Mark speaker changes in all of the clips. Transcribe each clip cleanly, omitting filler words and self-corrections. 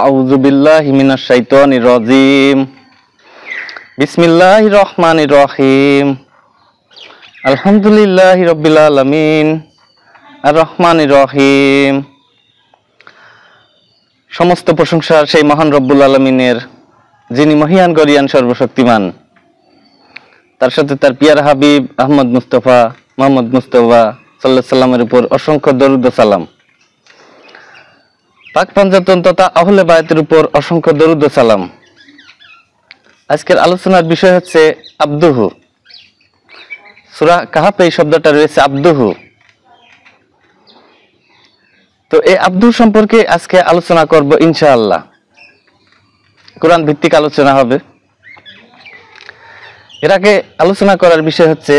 Speaker 1: আউযু বিল্লাহি মিনাশ শাইতানির রাজিম। বিসমিল্লাহির রহমানির রহিম। আলহামদুলিল্লাহি রাব্বিল আলামিন আর রহমানির রহিম। সমস্ত প্রশংসা সেই মহান রব্বুল আলামিনের, যিনি মহিয়ান গরিয়ান সর্বশক্তিমান। তার সাথে তার পিয়ারা হাবিব আহমদ মুস্তফা মোহাম্মদ মুস্তফা সাল্লাল্লাহু আলাইহি সাল্লামের উপর অসংখ্য দরুদ ও সালাম। পাক পাঞ্জাতন তথা আহলে বায়াতের উপর অসংখ্য দরুদ ও সালাম। আজকের আলোচনার বিষয় হচ্ছে আব্দুহু। সূরা কাহাফে এই শব্দটা রয়েছে আব্দুহু। তো এই আব্দু সম্পর্কে আজকে আলোচনা করব ইনশাআল্লাহ। কোরআন ভিত্তিক আলোচনা হবে। এর আগে আলোচনা করার বিষয় হচ্ছে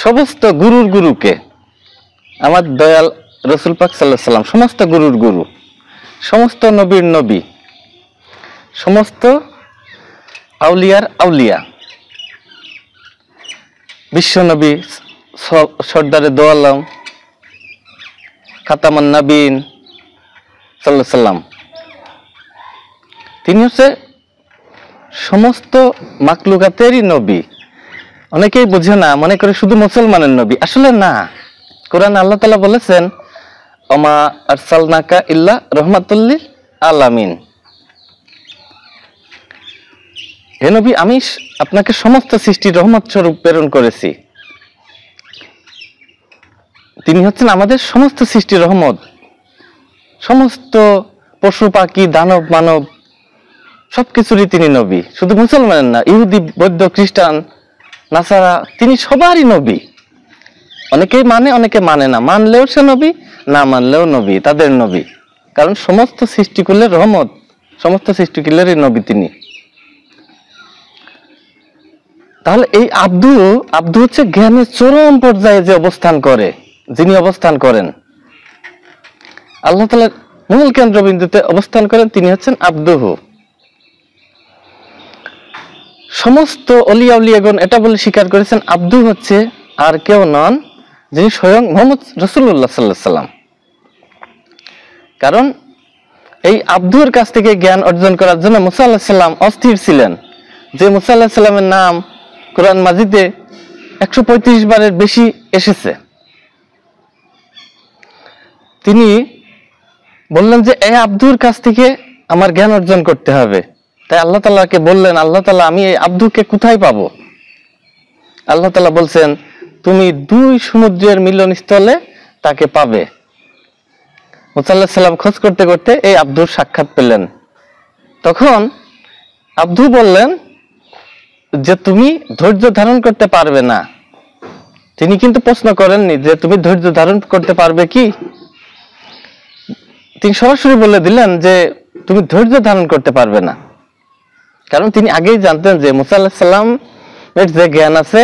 Speaker 1: সমস্ত গুরুর গুরুকে আমার দয়াল রাসূল পাক সাল্লাল্লাহু আলাইহি সাল্লাম, সমস্ত গুরুর গুরু, সমস্ত নবীর নবী, সমস্ত আউলিয়ার আউলিয়া, বিশ্ব নবী সর্দারে দো আলম খাতামান নবীন সাল্লাল্লাহু আলাইহি সাল্লাম, তিনি হচ্ছে সমস্ত মাখলুকাতেরই নবী। অনেকেই বুঝে না, মনে করে শুধু মুসলমানের নবী। আসলে না, কোরআন আল্লাহ তাআলা বলেছেন ওমা আরসালনাকা ইল্লা রাহমাতুল লিল আলামিন। হে নবী, আমি আপনাকে সমস্ত সৃষ্টির রহমত স্বরূপ প্রেরণ করেছি। তিনি হচ্ছেন আমাদের সমস্ত সৃষ্টির রহমত। সমস্ত পশু পাখি দানব মানব সবকিছুরই তিনি নবী, শুধু মুসলমানের না। ইহুদি বৌদ্ধ খ্রিস্টান নাসারা, তিনি সবারই নবী। অনেকেই মানে, অনেকে মানে না। মানলেও সে নবী, না মানলেও নবী, তাদের নবী। কারণ সমস্ত সৃষ্টিকুলের রহমত, সমস্ত সৃষ্টিকুলেরই নবী তিনি। তাহলে এই আব্দু হচ্ছে জ্ঞানের চরম পর্যায়ে যে অবস্থান করে, যিনি অবস্থান করেন, আল্লাহ তাআলার মূল কেন্দ্রবিন্দুতে অবস্থান করেন, তিনি হচ্ছেন আব্দুহু। সমস্ত অলিয়া উলিয়াগণ এটা বলে স্বীকার করেছেন আব্দু হচ্ছে আর কেউ নন, যিনি স্বয়ং মুহাম্মদ রাসূলুল্লাহ সাল্লাল্লাহু আলাইহি সাল্লাম। কারণ এই আব্দুর কাছ থেকে জ্ঞান অর্জন করার জন্য মুসা আলাইহিস সালাম অস্থির ছিলেন। যে মুসা আলাইহিস সালামের নাম কোরআন মাজিদে 135 বারের বেশি এসেছে। তিনি বললেন যে এই আব্দুর কাছ থেকে আমার জ্ঞান অর্জন করতে হবে। তাই আল্লাহ তাআলাকে বললেন, আল্লাহ তাআলা, আমি এই আব্দুকে কোথায় পাবো? আল্লাহ তাআলা বলছেন, তুমি 2 সমুদ্রের মিলনস্থলে তাকে পাবে। মুসা আলাইহিস সালাম খোঁজ করতে করতে এই আব্দুর সাক্ষাৎ পেলেন। তখন আব্দু বললেন যে তুমি ধৈর্য ধারণ করতে পারবে না। তিনি কিন্তু প্রশ্ন করেননি যে তুমি ধৈর্য ধারণ করতে পারবে কি। তিনি সরাসরি বলে দিলেন যে তুমি ধৈর্য ধারণ করতে পারবে না। কারণ তিনি আগেই জানতেন যে মুসা আলাইহিস সালামের যে জ্ঞান আছে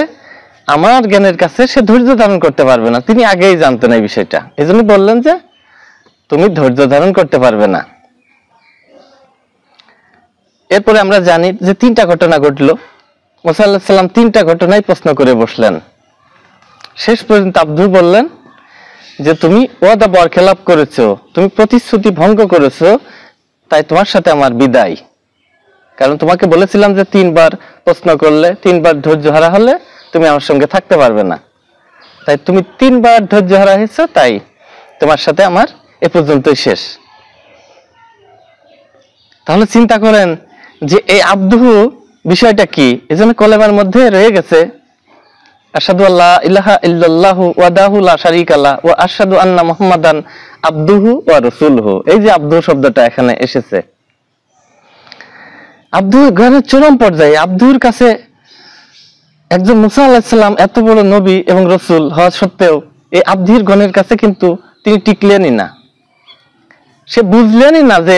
Speaker 1: আমার জ্ঞানের কাছে সে ধৈর্য ধারণ করতে পারবে না। তিনি আগেই জানতেন এই বিষয়টা। এজন্য বললেন যে তুমি ধৈর্য ধারণ করতে পারবে না। এরপরে আমরা জানি যে 3টা ঘটনা ঘটলো। মুসা আলাইহিস সালাম 3টা ঘটনায় প্রশ্ন করে বসলেন। শেষ পর্যন্ত আব্দু বললেন যে তুমি ওয়াদা বরখেলাপ করেছো, তুমি প্রতিশ্রুতি ভঙ্গ করেছো, তাই তোমার সাথে আমার বিদায়। কারণ তোমাকে বলেছিলাম যে 3 বার প্রশ্ন করলে, 3 বার ধৈর্য হারা হলে তুমি আমার সঙ্গে থাকতে পারবে না। তাই তুমি 3 বার ধৈর্য হারা হয়েছো, তাই তোমার সাথে আমার এ পর্যন্তই শেষ। তাহলে চিন্তা করেন যে এই আব্দুহু বিষয়টা কি। এজন্য কলেমার মধ্যে রয়ে গেছে আশহাদু আল্লা ইলাহা ইল্লাল্লাহু ওয়াহদাহু লা শারীকা লা ওয়া আশহাদু আন্না মুহাম্মাদান আবদুহু ওয়া রাসূলুহু। এই যে আব্দু শব্দটা এখানে এসেছে, আব্দু জ্ঞানের চরম পর্যায়ে। আব্দুর কাছে একজন মুসা আলাইহিস সালাম এত বড় নবী এবং রাসূল হওয়া সত্ত্বেও এই আব্দুর গণের কাছে কিন্তু তিনি টিকলেনই না। সে বুঝলেনই না যে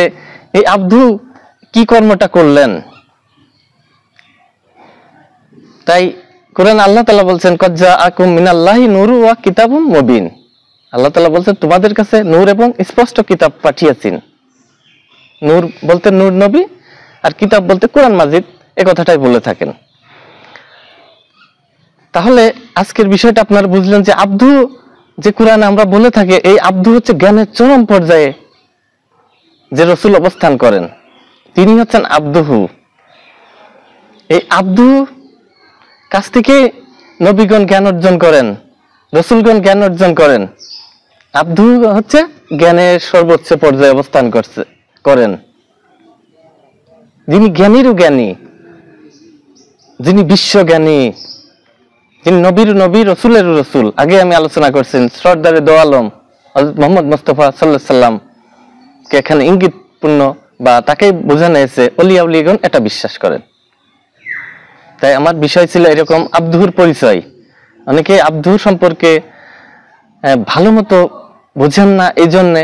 Speaker 1: এই আব্দু কি কর্মটা করলেন। তাই কোরআন আল্লাহ তাআলা বলছেন কদ জাআকুম মিনাল্লাহি নূরু ওয়া কিতাবুম মুবিন। আল্লাহ তাআলা বলছেন তোমাদের কাছে নূর এবং স্পষ্ট কিতাব পাঠিয়েছেন। নূর বলতে নূর নবী, আর কিতাব বলতে কোরআন মাজিদ, এই কথাটাই বলে থাকেন। তাহলে আজকের বিষয়টা আপনারা বুঝলেন যে আব্দু যে কোরআনে আমরা বলে থাকি, এই আব্দু হচ্ছে জ্ঞানের চরম পর্যায়ে। যে রসুল অবস্থান করেন তিনি হচ্ছেন আব্দুহু। এই আব্দু কাছ থেকে নবীগণ জ্ঞান অর্জন করেন, রসুলগণ জ্ঞান অর্জন করেন। আব্দু হচ্ছে জ্ঞানের সর্বোচ্চ পর্যায়ে অবস্থান করেন, যিনি জ্ঞানীরও জ্ঞানী, যিনি বিশ্বজ্ঞানী, যিনি নবীর নবী, রসুলেরও রসুল। আগে আমি আলোচনা করছেন সর্দারে দো আলম হযরত মুহাম্মদ মুস্তাফা সাল্লাল্লাহু আলাইহি সাল্লাম কে এখানে ইঙ্গিতপূর্ণ বা তাকে বোঝানো হয়েছে ওলিয়া উলিগণ এটা বিশ্বাস করেন। তাই আমার বিষয় ছিল এরকম আব্দুর পরিচয়। অনেকে আব্দু সম্পর্কে ভালো মতো বোঝেন না, এই জন্য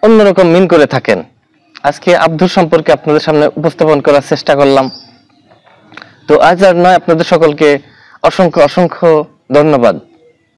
Speaker 1: অন্যরকম মিন করে থাকেন। আজকে আব্দুর সম্পর্কে আপনাদের সামনে উপস্থাপন করার চেষ্টা করলাম। তো আজ আর নয়, আপনাদের সকলকে অসংখ্য অসংখ্য ধন্যবাদ।